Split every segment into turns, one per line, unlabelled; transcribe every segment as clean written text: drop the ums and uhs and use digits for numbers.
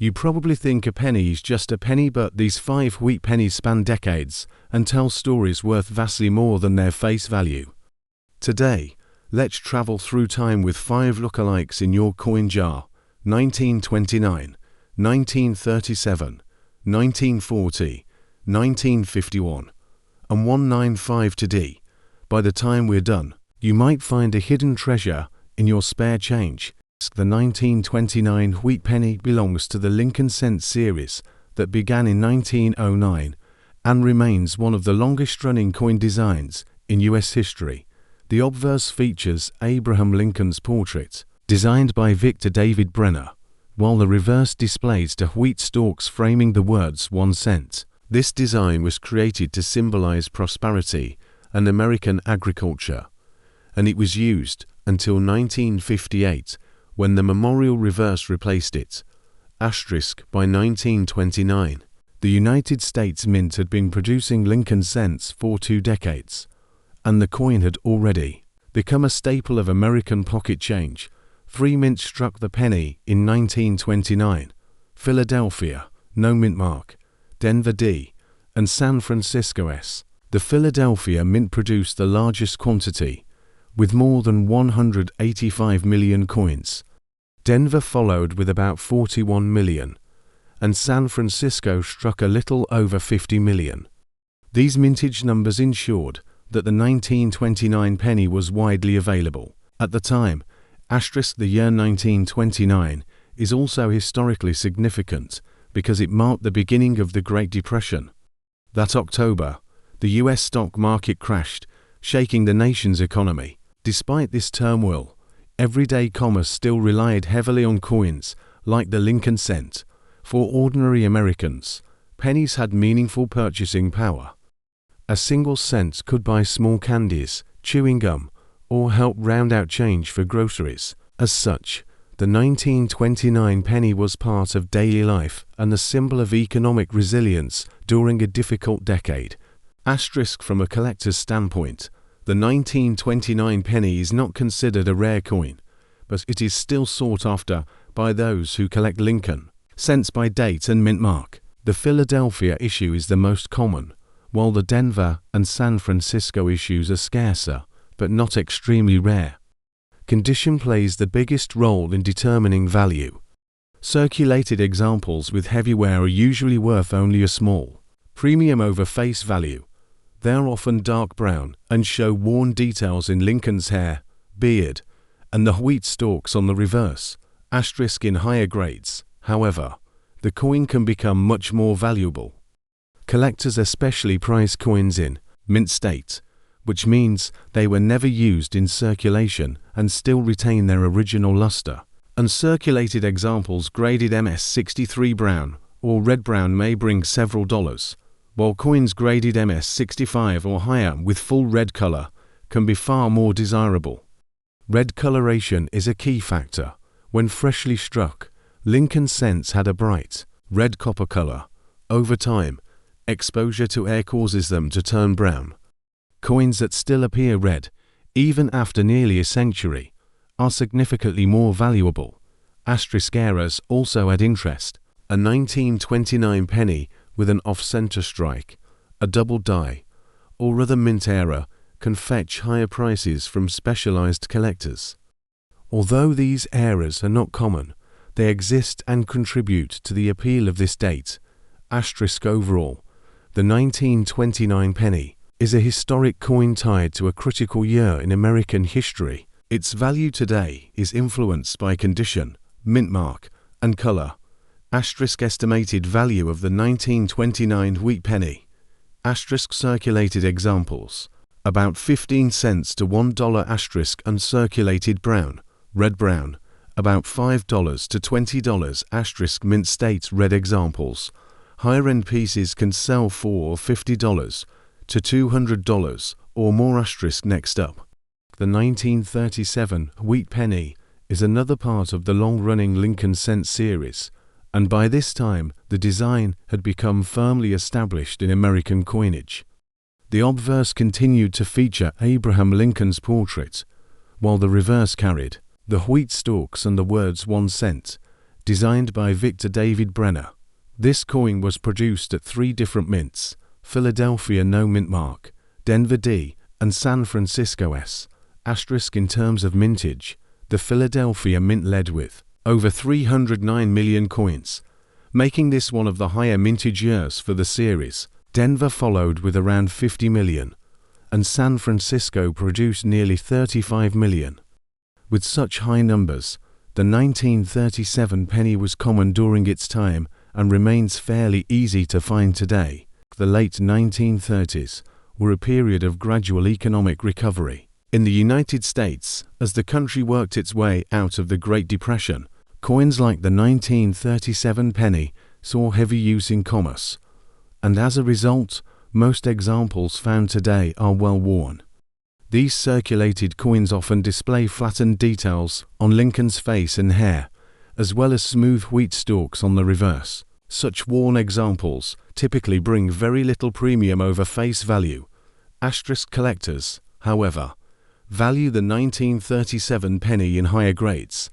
You probably think a penny is just a penny, but these 5 wheat pennies span decades and tell stories worth vastly more than their face value. Today, let's travel through time with 5 lookalikes in your coin jar: 1929, 1937, 1940, 1951, and 195 today. By the time we're done, you might find a hidden treasure in your spare change. The 1929 wheat penny belongs to the Lincoln cent series that began in 1909 and remains one of the longest-running coin designs in U.S. history. The obverse features Abraham Lincoln's portrait, designed by Victor David Brenner, while the reverse displays the wheat stalks framing the words 1 cent. This design was created to symbolize prosperity and American agriculture, and it was used until 1958, when the memorial reverse replaced it. Asterisk by 1929. The United States Mint had been producing Lincoln cents for 2 decades, and the coin had already become a staple of American pocket change. 3 mints struck the penny in 1929: Philadelphia, no mint mark; Denver D, and San Francisco S. The Philadelphia Mint produced the largest quantity, with more than 185 million coins. Denver followed with about 41 million, and San Francisco struck a little over 50 million. These mintage numbers ensured that the 1929 penny was widely available. At the time, the year 1929 is also historically significant because it marked the beginning of the Great Depression. That October, the U.S. stock market crashed, shaking the nation's economy. Despite this turmoil, everyday commerce still relied heavily on coins like the Lincoln cent. For ordinary Americans, pennies had meaningful purchasing power. A single cent could buy small candies, chewing gum, or help round out change for groceries. As such, the 1929 penny was part of daily life and the symbol of economic resilience during a difficult decade. Asterisk from a collector's standpoint, the 1929 penny is not considered a rare coin, but it is still sought after by those who collect Lincoln cents by date and mint mark. The Philadelphia issue is the most common, while the Denver and San Francisco issues are scarcer, but not extremely rare. Condition plays the biggest role in determining value. Circulated examples with heavy wear are usually worth only a small premium over face value. They are often dark brown and show worn details in Lincoln's hair, beard, and the wheat stalks on the reverse. Asterisk in higher grades, however, the coin can become much more valuable. Collectors especially prize coins in mint state, which means they were never used in circulation and still retain their original luster. Uncirculated examples graded MS-63 brown or red brown may bring several dollars, while coins graded MS-65 or higher with full red color can be far more desirable. Red coloration is a key factor. When freshly struck, Lincoln cents had a bright red copper color. Over time, exposure to air causes them to turn brown. Coins that still appear red, even after nearly a century, are significantly more valuable. Asterisk errors also add interest. A 1929 penny with an off-center strike, a double die, or other mint error can fetch higher prices from specialized collectors. Although these errors are not common, they exist and contribute to the appeal of this date. Asterisk overall, the 1929 penny is a historic coin tied to a critical year in American history. Its value today is influenced by condition, mint mark, and color. Asterisk estimated value of the 1929 wheat penny. Asterisk circulated examples, about 15 cents to $1. Asterisk uncirculated brown, red brown, about $5 to $20. Asterisk mint state red examples. Higher-end pieces can sell for $50 to $200 or more. Asterisk next up. The 1937 wheat penny is another part of the long-running Lincoln cent series, and by this time the design had become firmly established in American coinage. The obverse continued to feature Abraham Lincoln's portrait, while the reverse carried the wheat stalks and the words 1 cent, designed by Victor David Brenner. This coin was produced at 3 different mints: Philadelphia No Mint Mark, Denver D, and San Francisco S. Asterisk in terms of mintage, the Philadelphia Mint led with over 309 million coins, making this one of the higher mintage years for the series. Denver followed with around 50 million, and San Francisco produced nearly 35 million. With such high numbers, the 1937 penny was common during its time and remains fairly easy to find today. The late 1930s were a period of gradual economic recovery in the United States as the country worked its way out of the Great Depression. Coins like the 1937 penny saw heavy use in commerce, and as a result, most examples found today are well worn. These circulated coins often display flattened details on Lincoln's face and hair, as well as smooth wheat stalks on the reverse. Such worn examples typically bring very little premium over face value. Asterisk collectors, however, value the 1937 penny in higher grades.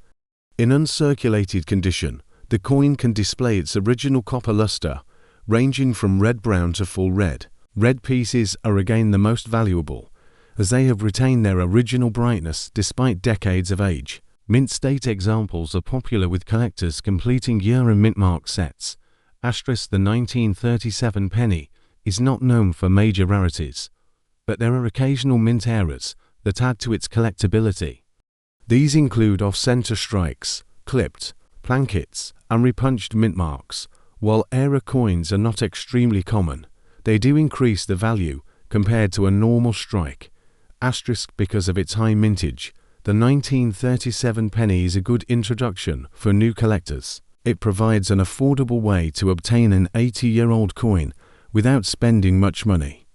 In uncirculated condition, the coin can display its original copper luster, ranging from red-brown to full red. Red pieces are again the most valuable, as they have retained their original brightness despite decades of age. Mint state examples are popular with collectors completing year and mint mark sets. Asterisk the 1937 penny is not known for major rarities, but there are occasional mint errors that add to its collectability. These include off-center strikes, clipped, plankets, and repunched mint marks. While error coins are not extremely common, they do increase the value compared to a normal strike. Asterisk because of its high mintage, the 1937 penny is a good introduction for new collectors. It provides an affordable way to obtain an 80-year-old coin without spending much money.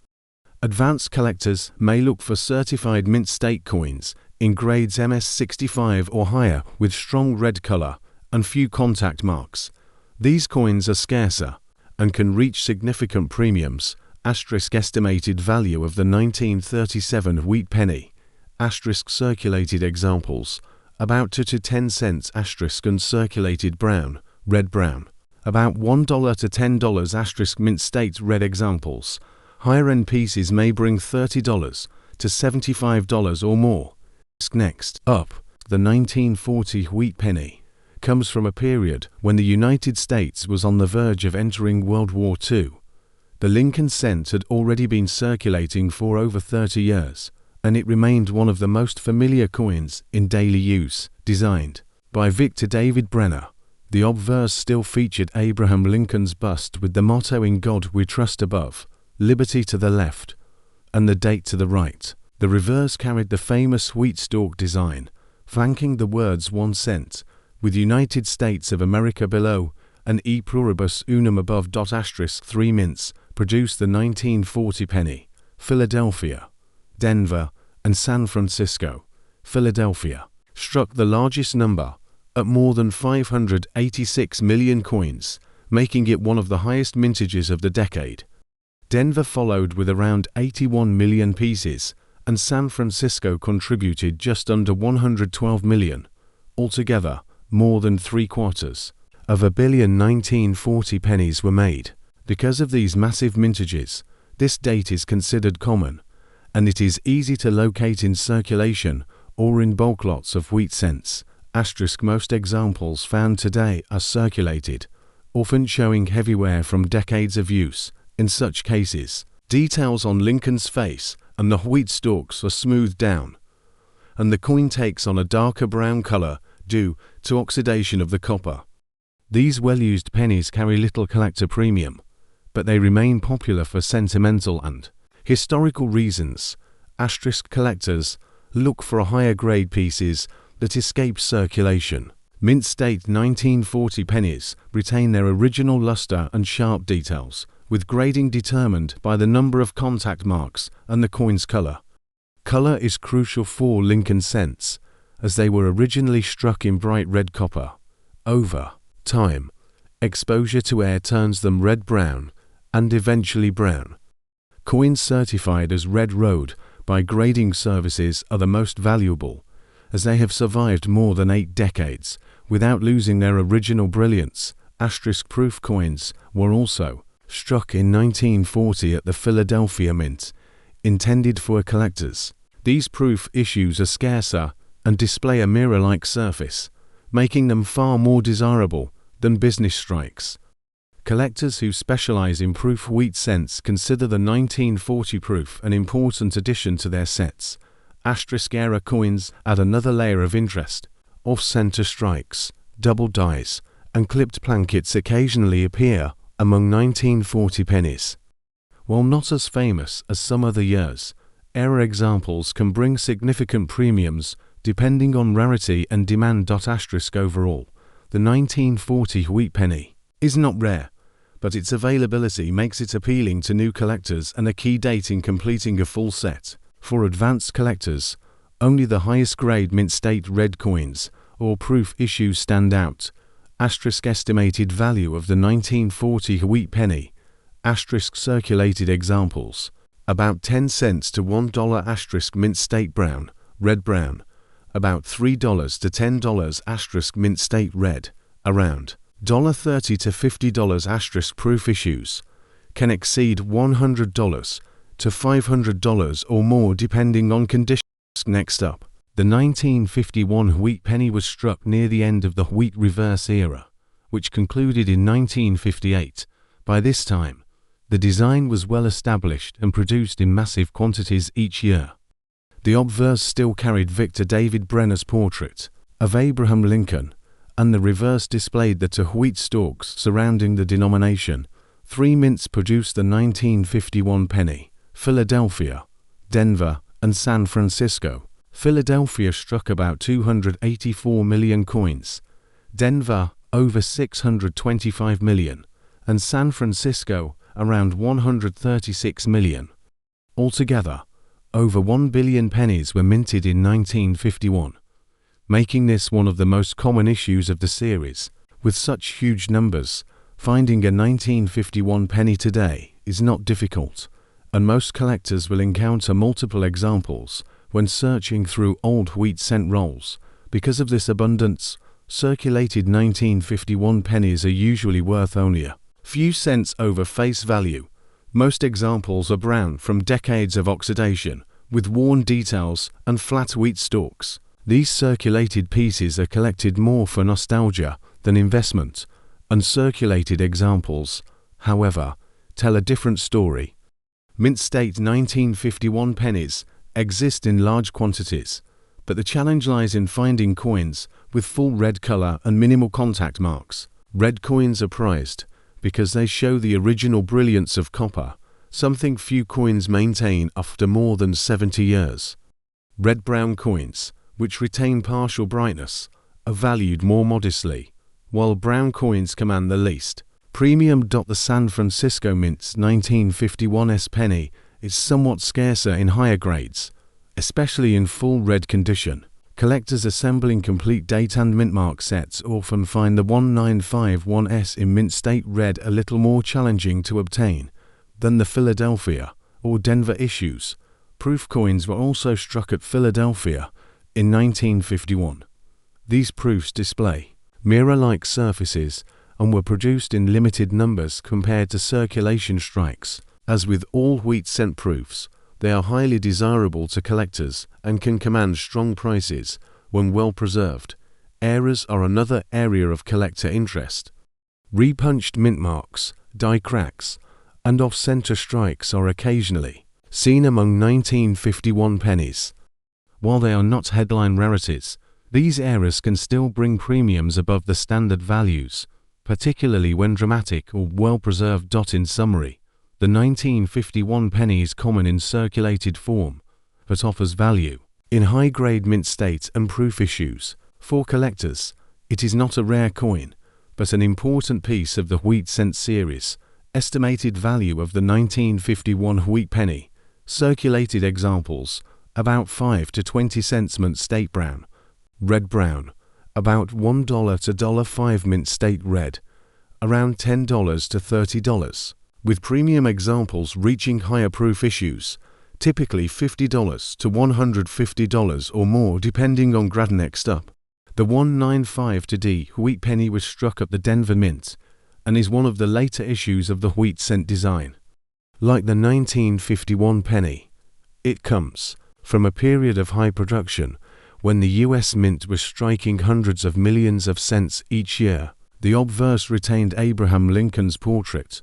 Advanced collectors may look for certified mint state coins in grades MS65 or higher with strong red color and few contact marks. These coins are scarcer and can reach significant premiums. Asterisk estimated value of the 1937 wheat penny. Asterisk circulated examples, about 2 to 10 cents. Asterisk uncirculated brown, red-brown, about $1 to $10. Asterisk mint state red examples. Higher-end pieces may bring $30 to $75 or more. Next up, the 1940 wheat penny comes from a period when the United States was on the verge of entering World War II. The Lincoln cent had already been circulating for over 30 years, and it remained one of the most familiar coins in daily use. Designed by Victor David Brenner, the obverse still featured Abraham Lincoln's bust with the motto "In God We Trust" above, liberty to the left, and the date to the right. The reverse carried the famous wheat stalk design, flanking the words 1 cent, with United States of America below and E pluribus unum above. Asterisk 3 mints produced the 1940 penny. Philadelphia, Denver, and San Francisco. Philadelphia struck the largest number at more than 586 million coins, making it one of the highest mintages of the decade. Denver followed with around 81 million pieces, and San Francisco contributed just under 112 million. Altogether, more than 3/4 of 1 billion 1940 pennies were made. Because of these massive mintages, this date is considered common, and it is easy to locate in circulation or in bulk lots of wheat cents. Asterisk most examples found today are circulated, often showing heavy wear from decades of use. In such cases, details on Lincoln's face and the wheat stalks are smoothed down, and the coin takes on a darker brown color due to oxidation of the copper. These well-used pennies carry little collector premium, but they remain popular for sentimental and historical reasons. Asterisk collectors look for higher grade pieces that escape circulation. Mint state 1940 pennies retain their original luster and sharp details, with grading determined by the number of contact marks and the coin's color. Color is crucial for Lincoln cents, as they were originally struck in bright red copper. Over time, exposure to air turns them red-brown and eventually brown. Coins certified as Red Road by grading services are the most valuable, as they have survived more than 8 decades without losing their original brilliance. Asterisk proof coins were also struck in 1940 at the Philadelphia Mint, intended for collectors. These proof issues are scarcer and display a mirror-like surface, making them far more desirable than business strikes. Collectors who specialize in proof wheat cents consider the 1940 proof an important addition to their sets. Asterisk era coins add another layer of interest. Off-center strikes, double dies, and clipped plankets occasionally appear among 1940 pennies. While not as famous as some other years, era examples can bring significant premiums depending on rarity and demand. Asterisk overall, the 1940 wheat penny is not rare, but its availability makes it appealing to new collectors and a key date in completing a full set. For advanced collectors, only the highest grade mint state red coins or proof issues stand out. Asterisk estimated value of the 1940 wheat penny. Asterisk circulated examples, about 10 cents to $1. Asterisk mint state brown, red brown, about $3 to $10. Asterisk mint state red, around $30 to $50. Asterisk proof issues can exceed $100 to $500 or more depending on conditions. Next up, the 1951 wheat penny was struck near the end of the wheat reverse era, which concluded in 1958. By this time, the design was well established and produced in massive quantities each year. The obverse still carried Victor David Brenner's portrait of Abraham Lincoln, and the reverse displayed the two wheat stalks surrounding the denomination. Three mints produced the 1951 penny: Philadelphia, Denver, and San Francisco. Philadelphia struck about 284 million coins, Denver over 625 million, and San Francisco around 136 million. Altogether, over 1 billion pennies were minted in 1951, making this one of the most common issues of the series. With such huge numbers, finding a 1951 penny today is not difficult, and most collectors will encounter multiple examples when searching through old wheat cent rolls. Because of this abundance, circulated 1951 pennies are usually worth only a few cents over face value. Most examples are brown from decades of oxidation, with worn details and flat wheat stalks. These circulated pieces are collected more for nostalgia than investment. Uncirculated examples, however, tell a different story. Mint state 1951 pennies exist in large quantities, but the challenge lies in finding coins with full red color and minimal contact marks. Red coins are prized because they show the original brilliance of copper, something few coins maintain after more than 70 years. Red-brown coins, which retain partial brightness, are valued more modestly, while brown coins command the least premium. The San Francisco Mint's 1951 S penny is somewhat scarcer in higher grades, especially in full red condition. Collectors assembling complete date and mint mark sets often find the 1951S in mint state red a little more challenging to obtain than the Philadelphia or Denver issues. Proof coins were also struck at Philadelphia in 1951. These proofs display mirror-like surfaces and were produced in limited numbers compared to circulation strikes. As with all wheat cent proofs, they are highly desirable to collectors and can command strong prices when well preserved. Errors are another area of collector interest. Repunched mint marks, die cracks, and off-center strikes are occasionally seen among 1951 pennies. While they are not headline rarities, these errors can still bring premiums above the standard values, particularly when dramatic or well-preserved. In summary, the 1951 penny is common in circulated form, but offers value in high-grade mint state and proof issues. For collectors, it is not a rare coin, but an important piece of the wheat cent series. Estimated value of the 1951 wheat penny. Circulated examples, about 5 to 20 cents mint state brown, red brown, about $1 to $5 mint state red, around $10 to $30. With premium examples reaching higher proof issues, typically $50 to $150 or more depending on grade. Next up, The 195 D wheat penny was struck at the Denver Mint and is one of the later issues of the wheat cent design. Like the 1951 penny, it comes from a period of high production when the US Mint was striking hundreds of millions of cents each year. The obverse retained Abraham Lincoln's portrait,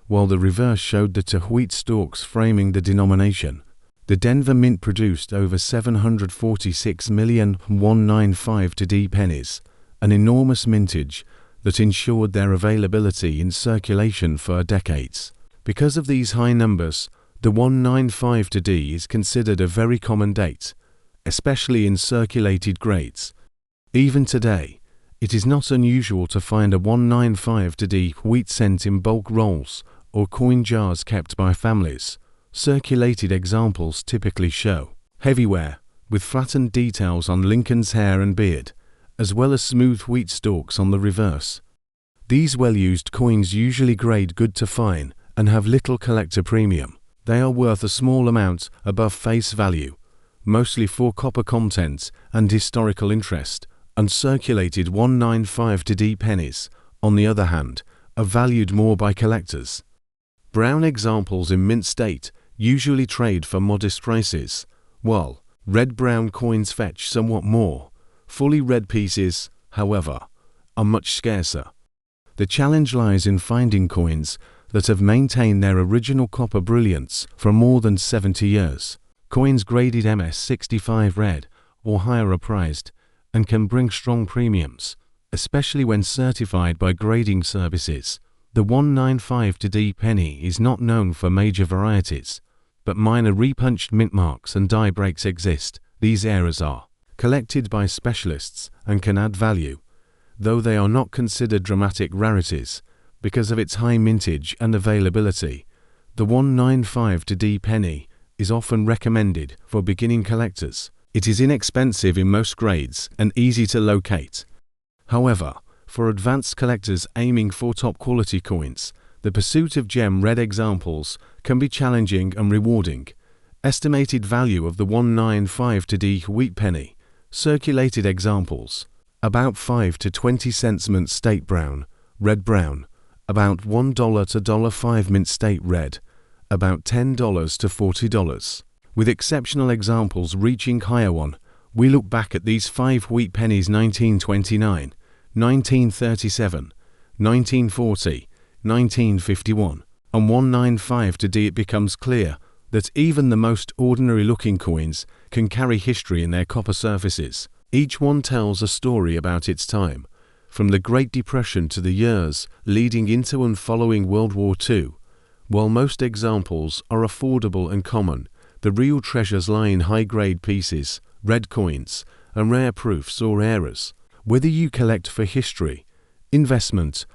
while the reverse showed the two wheat stalks framing the denomination. The Denver Mint produced over 746 million 195 D pennies, an enormous mintage that ensured their availability in circulation for decades. Because of these high numbers, the 195 D is considered a very common date, especially in circulated grades. Even today, it is not unusual to find a 195 D wheat cent in bulk rolls or coin jars kept by families. Circulated examples typically show heavy wear, with flattened details on Lincoln's hair and beard, as well as smooth wheat stalks on the reverse. These well-used coins usually grade good to fine and have little collector premium. They are worth a small amount above face value, mostly for copper content and historical interest. Uncirculated 195 D pennies, on the other hand, are valued more by collectors. Brown examples in mint state usually trade for modest prices, while red-brown coins fetch somewhat more. Fully red pieces, however, are much scarcer. The challenge lies in finding coins that have maintained their original copper brilliance for more than 70 years. Coins graded MS65 red or higher are prized and can bring strong premiums, especially when certified by grading services. The 195 D penny is not known for major varieties, but minor repunched mint marks and die breaks exist. These errors are collected by specialists and can add value, though they are not considered dramatic rarities because of its high mintage and availability. The 195 D penny is often recommended for beginning collectors. It is inexpensive in most grades and easy to locate. However, for advanced collectors aiming for top quality coins, the pursuit of gem red examples can be challenging and rewarding. Estimated value of the 195 D wheat penny. Circulated examples: about 5 to 20 cents mint state brown, red brown, about $1 to $5 mint state red, about $10 to $40. With exceptional examples reaching higher one, we look back at these 5 wheat pennies: 1929, 1937, 1940, 1951, and 195 D. It becomes clear that even the most ordinary looking coins can carry history in their copper surfaces. Each one tells a story about its time, from the Great Depression to the years leading into and following World War II. While most examples are affordable and common, the real treasures lie in high-grade pieces, red coins, and rare proofs or errors. Whether you collect for history, investment,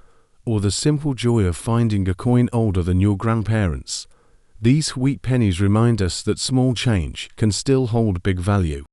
or the simple joy of finding a coin older than your grandparents, these wheat pennies remind us that small change can still hold big value.